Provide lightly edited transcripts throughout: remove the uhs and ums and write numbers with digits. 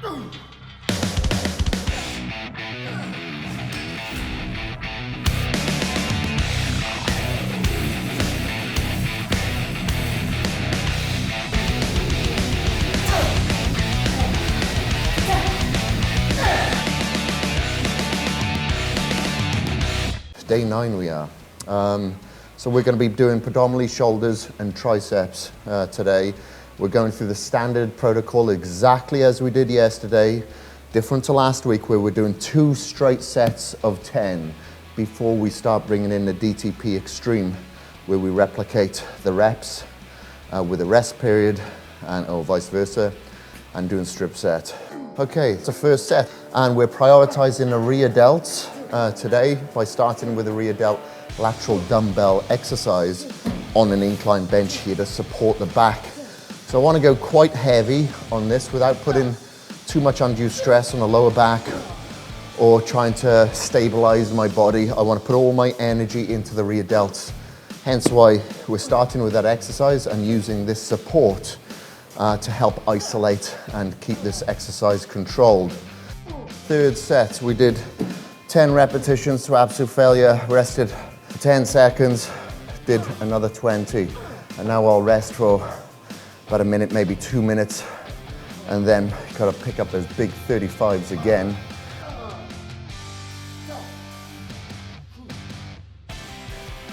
Day 9 we are. So we're going to be doing predominantly shoulders and triceps today. We're going through the standard protocol exactly as we did yesterday, different to last week where we're doing 2 straight sets of 10 before we start bringing in the DTP extreme, where we replicate the reps with a rest period or vice versa, and doing strip set. Okay, it's the first set, and we're prioritizing the rear delts today by starting with a rear delt lateral dumbbell exercise on an incline bench here to support the back. So I want to go quite heavy on this without putting too much undue stress on the lower back or trying to stabilize my body. I want to put all my energy into the rear delts. Hence why we're starting with that exercise and using this support to help isolate and keep this exercise controlled. Third set, we did 10 repetitions to absolute failure, rested for 10 seconds, did another 20. And now I'll rest for about a minute, maybe 2 minutes, and then gotta pick up those big 35s again.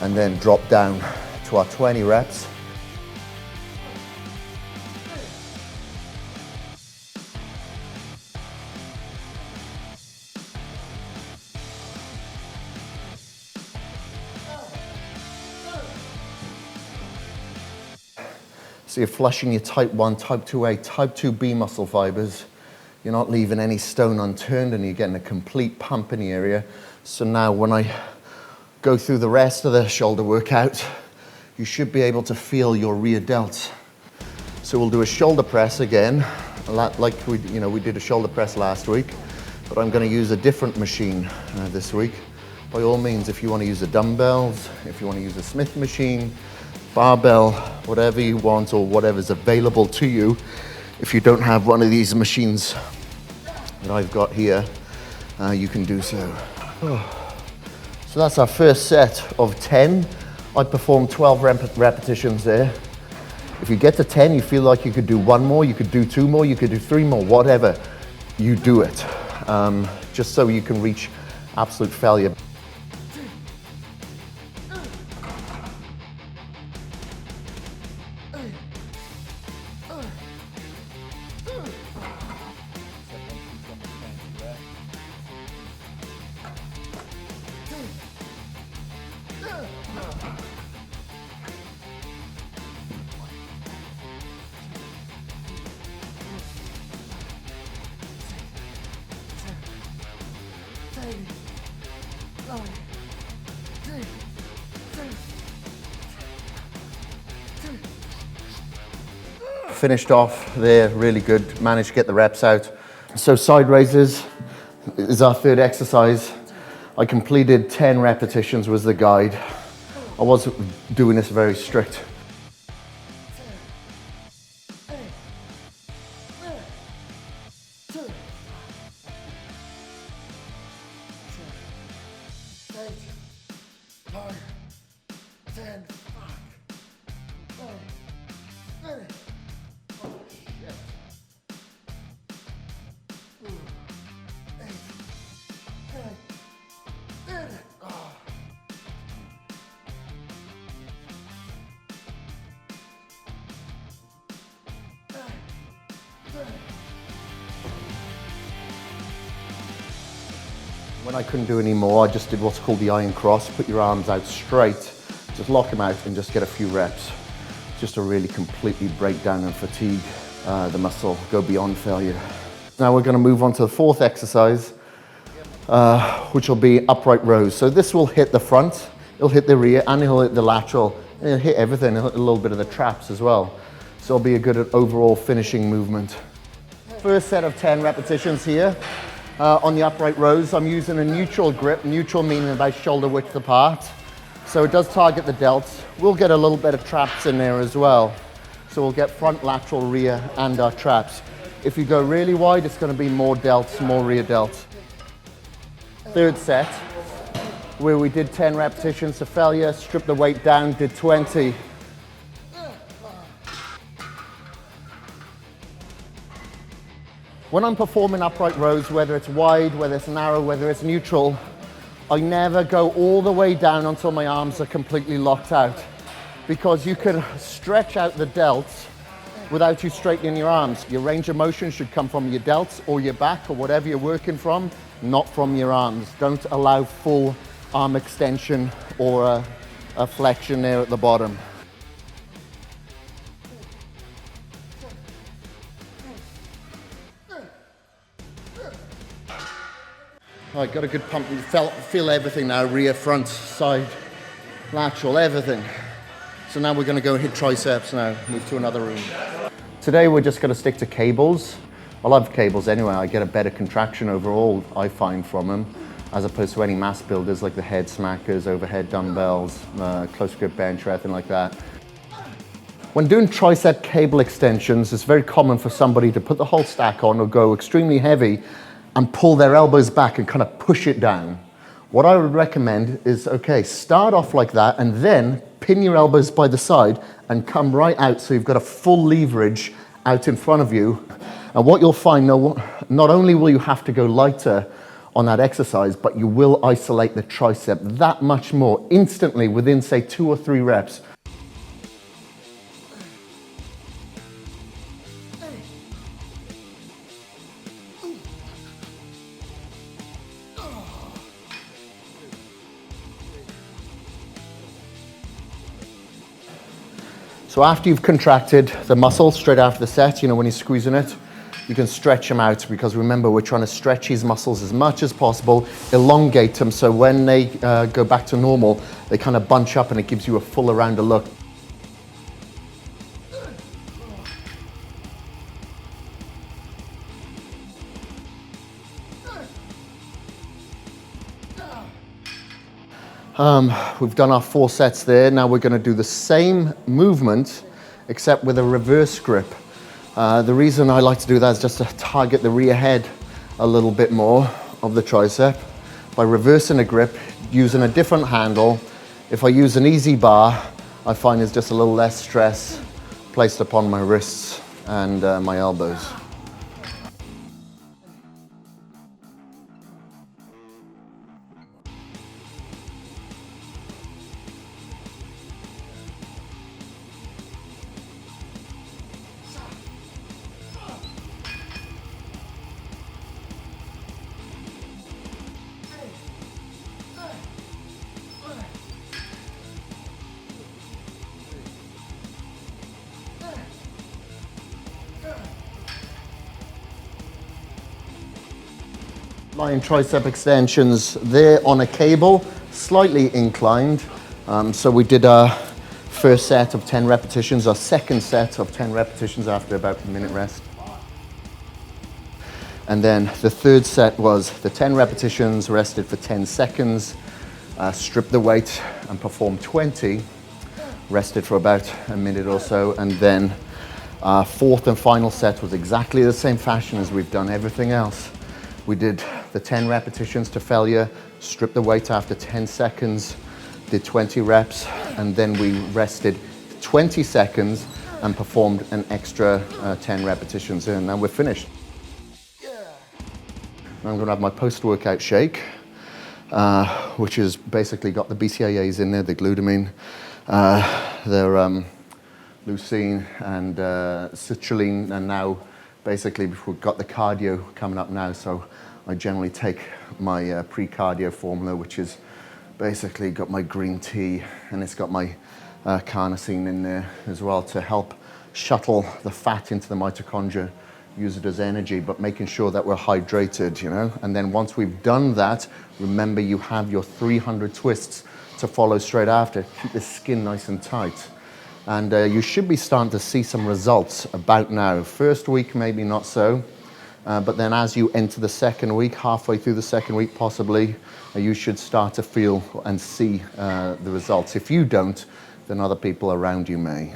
And then drop down to our 20 reps. So you're flushing your type 1, type 2A, type 2B muscle fibers. You're not leaving any stone unturned and you're getting a complete pump in the area. So now when I go through the rest of the shoulder workout, you should be able to feel your rear delts. So we'll do a shoulder press again, like we did a shoulder press last week, but I'm going to use a different machine this week. By all means, if you want to use the dumbbells, if you want to use a Smith machine, barbell, whatever you want or whatever's available to you. If you don't have one of these machines that I've got here, you can do so. So that's our first set of 10. I performed 12 repetitions there. If you get to 10, you feel like you could do 1 more, you could do 2 more, you could do 3 more, whatever, you do it. Just so you can reach absolute failure. Finished off there, really good, managed to get the reps out. So side raises is our third exercise. I completed 10 repetitions was the guide. I was doing this very strict. When I couldn't do any more, I just did what's called the iron cross. Put your arms out straight, just lock them out and just get a few reps. Just to really completely break down and fatigue the muscle, go beyond failure. Now we're gonna move on to the fourth exercise, which will be upright rows. So this will hit the front, it'll hit the rear, and it'll hit the lateral, and it'll hit everything, it'll hit a little bit of the traps as well. So it'll be a good overall finishing movement. First set of 10 repetitions here. On the upright rows, I'm using a neutral grip, neutral meaning about shoulder width apart. So it does target the delts. We'll get a little bit of traps in there as well. So we'll get front, lateral, rear, and our traps. If you go really wide, it's going to be more delts, more rear delts. Third set, where we did 10 repetitions to failure, stripped the weight down, did 20. When I'm performing upright rows, whether it's wide, whether it's narrow, whether it's neutral, I never go all the way down until my arms are completely locked out, because you can stretch out the delts without you straightening your arms. Your range of motion should come from your delts or your back or whatever you're working from, not from your arms. Don't allow full arm extension or a flexion there at the bottom. All right, got a good pump. You feel everything now, rear, front, side, lateral, everything. So now we're going to go hit triceps now, move to another room. Today we're just going to stick to cables. I love cables anyway. I get a better contraction overall, I find, from them, as opposed to any mass builders like the head smackers, overhead dumbbells, close grip bench or anything like that. When doing tricep cable extensions, it's very common for somebody to put the whole stack on or go extremely heavy and pull their elbows back and kind of push it down. What I would recommend is, okay, start off like that and then pin your elbows by the side and come right out so you've got a full leverage out in front of you. And what you'll find, not only will you have to go lighter on that exercise, but you will isolate the tricep that much more instantly within, say, 2 or 3 reps. So after you've contracted the muscle straight after the set, you know, when you're squeezing it, you can stretch them out, because remember, we're trying to stretch these muscles as much as possible, elongate them, so when they go back to normal, they kind of bunch up and it gives you a fuller rounder look. We've done our 4 sets there. Now we're going to do the same movement, except with a reverse grip. The reason I like to do that is just to target the rear head a little bit more of the tricep. By reversing a grip, using a different handle, if I use an easy bar, I find there's just a little less stress placed upon my wrists and my elbows. Lying tricep extensions there on a cable, slightly inclined. So we did our first set of 10 repetitions, our second set of 10 repetitions after about a minute rest. And then the third set was the 10 repetitions, rested for 10 seconds, stripped the weight and performed 20, rested for about a minute or so. And then our fourth and final set was exactly the same fashion as we've done everything else. We did the 10 repetitions to failure, stripped the weight after 10 seconds, did 20 reps, and then we rested 20 seconds and performed an extra 10 repetitions, and now we're finished. Now I'm gonna have my post-workout shake, which has basically got the BCAAs in there, the glutamine, their leucine and citrulline, and now basically we've got the cardio coming up now, so I generally take my pre-cardio formula, which is basically got my green tea, and it's got my carnosine in there as well to help shuttle the fat into the mitochondria, use it as energy, but making sure that we're hydrated, you know. And then once we've done that, remember you have your 300 twists to follow straight after. Keep the skin nice and tight. And you should be starting to see some results about now. First week, maybe not so, but then as you enter the second week, halfway through the second week possibly, you should start to feel and see the results. If you don't, then other people around you may.